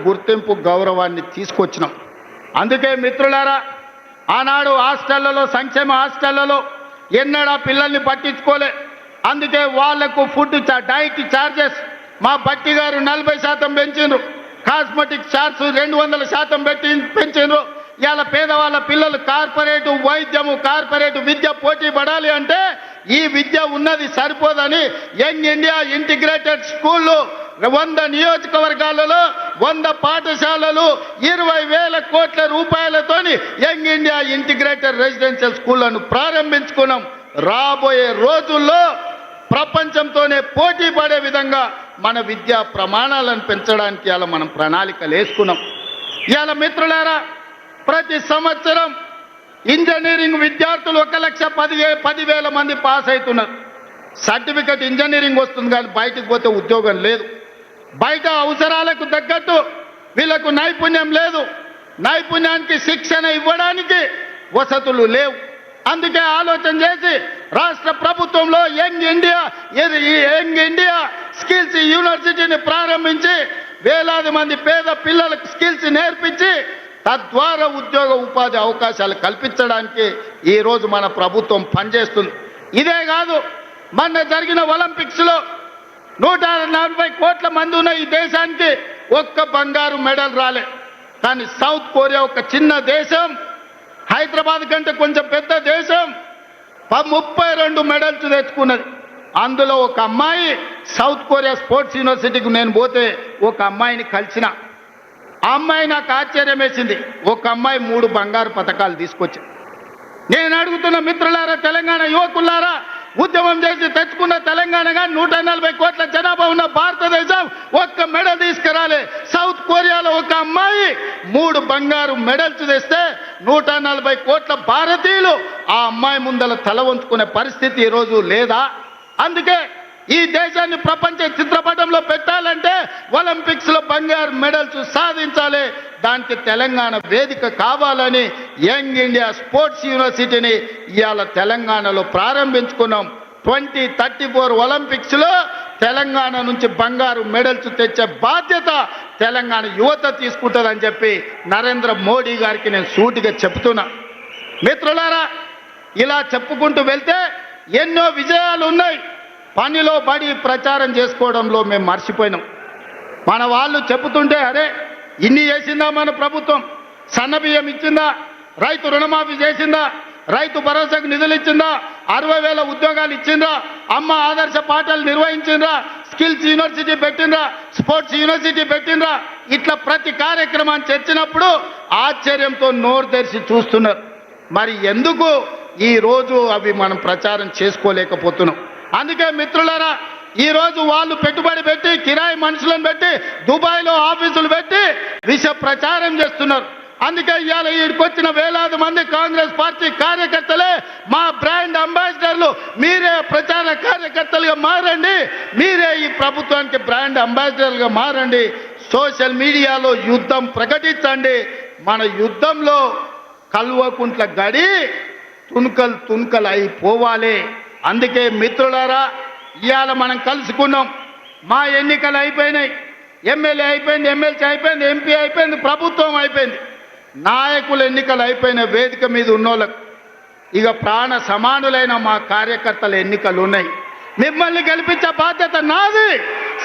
గుర్తింపు గౌరవాన్ని తీసుకొచ్చినాం. అందుకే మిత్రులారా, ఆనాడు హాస్టళ్లలో సంక్షేమ హాస్టళ్లలో ఎన్నడా పిల్లల్ని పట్టించుకోలే. అందుకే వాళ్లకు ఫుడ్ డైట్ ఛార్జెస్ మా బట్టి గారు 40% పెంచిండ్రు. Cosmetic charge 200% పెంచిండ్రు. ఇవాళ పేదవాళ్ళ పిల్లలు కార్పొరేటు వైద్యము కార్పొరేటు విద్య పోటీ పడాలి అంటే ఈ విద్య ఉన్నది సరిపోదని యంగ్ ఇండియా ఇంటిగ్రేటెడ్ స్కూళ్ళు 100 నియోజకవర్గాలలో 100 పాఠశాలలు 20,000 కోట్ల రూపాయలతోని యంగ్ ఇండియా ఇంటిగ్రేటెడ్ రెసిడెన్షియల్ స్కూళ్లను ప్రారంభించుకున్నాం. రాబోయే రోజుల్లో ప్రపంచంతోనే పోటీ పడే విధంగా మన విద్యా ప్రమాణాలను పెంచడానికి ఇలా మనం ప్రణాళికలు వేసుకున్నాం. ఇవాళ మిత్రులారా, ప్రతి సంవత్సరం ఇంజనీరింగ్ విద్యార్థులు 1,10,000 మంది పాస్ అవుతున్నారు. సర్టిఫికెట్ ఇంజనీరింగ్ వస్తుంది కానీ బయటకు పోతే ఉద్యోగం లేదు. బయట అవసరాలకు తగ్గట్టు వీళ్ళకు నైపుణ్యం లేదు. నైపుణ్యానికి శిక్షణ ఇవ్వడానికి వసతులు లేవు. అందుకే ఆలోచన చేసి రాష్ట్ర ప్రభుత్వంలో యంగ్ ఇండియా స్కిల్స్ యూనివర్సిటీని ప్రారంభించి వేలాది మంది పేద పిల్లలకు స్కిల్స్ నేర్పించి తద్వారా ఉద్యోగ ఉపాధి అవకాశాలు కల్పించడానికి ఈరోజు మన ప్రభుత్వం పనిచేస్తుంది. ఇదే కాదు, మొన్న జరిగిన ఒలింపిక్స్లో 140 కోట్ల మంది ఉన్న ఈ దేశానికి ఒక్క బంగారు మెడల్ రాలే. కానీ సౌత్ కొరియా ఒక చిన్న దేశం, హైదరాబాద్ కంటే కొంచెం పెద్ద దేశం, 32 మెడల్స్ తెచ్చుకున్నది. అందులో ఒక అమ్మాయి సౌత్ కొరియా స్పోర్ట్స్ యూనివర్సిటీకి నేను పోతే ఒక అమ్మాయిని కలిసిన. ఆ అమ్మాయి నాకు ఆశ్చర్యం వేసింది. ఒక అమ్మాయి 3 బంగారు పథకాలు తీసుకొచ్చింది. నేను అడుగుతున్న మిత్రులారా, తెలంగాణ యువకులారా, ఉద్యమం చేసి తెచ్చుకున్న తెలంగాణగా 140 కోట్ల జనాభా ఉన్న భారతదేశం ఒక్క మెడల్ తీసుకురాలే. సౌత్ కొరియాలో ఒక అమ్మాయి 3 బంగారు మెడల్స్ తెస్తే 140 కోట్ల భారతీయులు ఆ అమ్మాయి ముందల తల వంచుకునే పరిస్థితి ఈరోజు లేదా? అందుకే ఈ దేశాన్ని ప్రపంచ చిత్రపటంలో పెట్టాలంటే ఒలింపిక్స్ లో బంగారు మెడల్స్ సాధించాలి. దానికి తెలంగాణ వేదిక కావాలని యంగ్ ఇండియా స్పోర్ట్స్ యూనివర్సిటీని ఇవాళ తెలంగాణలో ప్రారంభించుకున్నాం. 2034 ఒలింపిక్స్ లో తెలంగాణ నుంచి బంగారు మెడల్స్ తెచ్చే బాధ్యత తెలంగాణ యువత తీసుకుంటుందని చెప్పి నరేంద్ర మోడీ గారికి నేను సూటిగా చెప్తున్నా. మిత్రులారా, ఇలా చెప్పుకుంటూ వెళ్తే ఎన్నో విజయాలు ఉన్నాయి. పనిలో పడి ప్రచారం చేసుకోవడంలో మేము మర్చిపోయినాం. మన వాళ్ళు చెబుతుంటే అరే ఇన్ని చేసిందా మన ప్రభుత్వం? సన్నబియ్యం ఇచ్చిందా? రైతు రుణమాఫీ చేసిందా? రైతు భరోసాకు నిధులు ఇచ్చిందా? 60,000 ఉద్యోగాలు ఇచ్చిందా? అమ్మ ఆదర్శ పాఠాలు నిర్వహించిందా? స్కిల్స్ యూనివర్సిటీ పెట్టిండ్రా? స్పోర్ట్స్ యూనివర్సిటీ పెట్టిండ్రా? ఇట్లా ప్రతి కార్యక్రమాన్ని చర్చినప్పుడు ఆశ్చర్యంతో నోరు తెరిచి చూస్తున్నారు. మరి ఎందుకు ఈరోజు అవి మనం ప్రచారం చేసుకోలేకపోతున్నాం? అందుకే మిత్రులారా, ఈరోజు వాళ్ళు పెట్టుబడి పెట్టి కిరాయి మనుషులను పెట్టి దుబాయ్లో ఆఫీసులు పెట్టి విష ప్రచారం చేస్తున్నారు. అందుకే ఇవాళ ఈడికొచ్చిన వేలాది మంది కాంగ్రెస్ పార్టీ కార్యకర్తలే మా బ్రాండ్ అంబాసిడర్లు. మీరే ప్రచార కార్యకర్తలుగా మారండి, మీరే ఈ ప్రభుత్వానికి బ్రాండ్ అంబాసిడర్లుగా మారండి. సోషల్ మీడియాలో యుద్ధం ప్రకటించండి. మన యుద్ధంలో కల్వకుంట్ల గడి తుణుకలు అయిపోవాలి. అందుకే మిత్రులారా, ఇవాళ మనం కలుసుకున్నాం. మా ఎన్నికలు అయిపోయినాయి. ఎమ్మెల్యే అయిపోయింది, ఎమ్మెల్సీ అయిపోయింది, ఎంపీ అయిపోయింది, ప్రభుత్వం అయిపోయింది. నాయకుల ఎన్నికలు అయిపోయిన వేదిక మీద ఉన్నోళ్ళకు ఇక ప్రాణ సమానులైన మా కార్యకర్తల ఎన్నికలు ఉన్నాయి. మిమ్మల్ని గెలిపించే బాధ్యత నాది.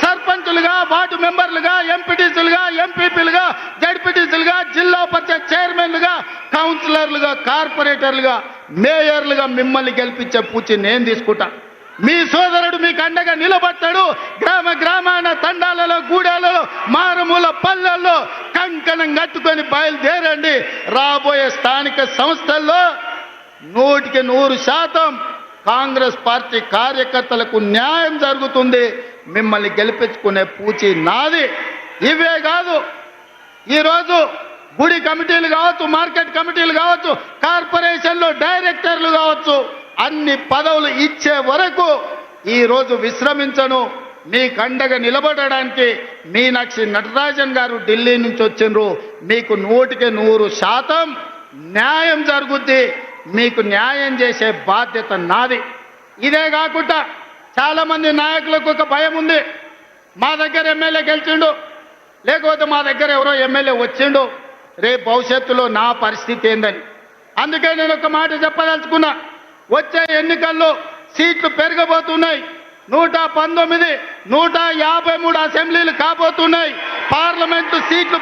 సర్పంచులుగా, వార్డు మెంబర్లుగా, ఎంపీటీసీలుగా, ఎంపీపీలుగా, జడ్పీటీసీలుగా, జిల్లా పరిషత్ చైర్మన్లుగా, కౌన్సిలర్లుగా, కార్పొరేటర్లుగా, మేయర్లుగా మిమ్మల్ని గెలిపించే పూచి నేను తీసుకుంటా. మీ సోదరుడు మీకు అండగా నిలబడతాడు. గ్రామాన తండాలలో, గూడాలలో, మారుమూల పల్లెల్లో కంకణం కట్టుకొని బయలుదేరండి. రాబోయే స్థానిక సంస్థల్లో 100% కాంగ్రెస్ పార్టీ కార్యకర్తలకు న్యాయం జరుగుతుంది. మిమ్మల్ని గెలిపించుకునే పూచి నాది. ఇవే కాదు, ఈరోజు గుడి కమిటీలు కావచ్చు, మార్కెట్ కమిటీలు కావచ్చు, కార్పొరేషన్లో డైరెక్టర్లు కావచ్చు, అన్ని పదవులు ఇచ్చే వరకు ఈరోజు విశ్రమించను. మీకు అండగా నిలబడడానికి మీనాక్షి నటరాజన్ గారు ఢిల్లీ నుంచి వచ్చిండ్రు. మీకు 100% న్యాయం జరుగుద్ది. మీకు న్యాయం చేసే బాధ్యత నాది. ఇదే కాకుండా చాలామంది నాయకులకు ఒక భయం ఉంది. మా దగ్గర ఎమ్మెల్యే గెలిచిండు, లేకపోతే మా దగ్గర ఎవరో ఎమ్మెల్యే వచ్చిండో రేపు భవిష్యత్తులో నా పరిస్థితి ఏందని. అందుకే నేను ఒక మాట చెప్పదలుచుకున్నా. వచ్చే ఎన్నికల్లో సీట్లు పెరగబోతున్నాయి. 119, 153 అసెంబ్లీలు కాబోతున్నాయి. పార్లమెంటు సీట్లు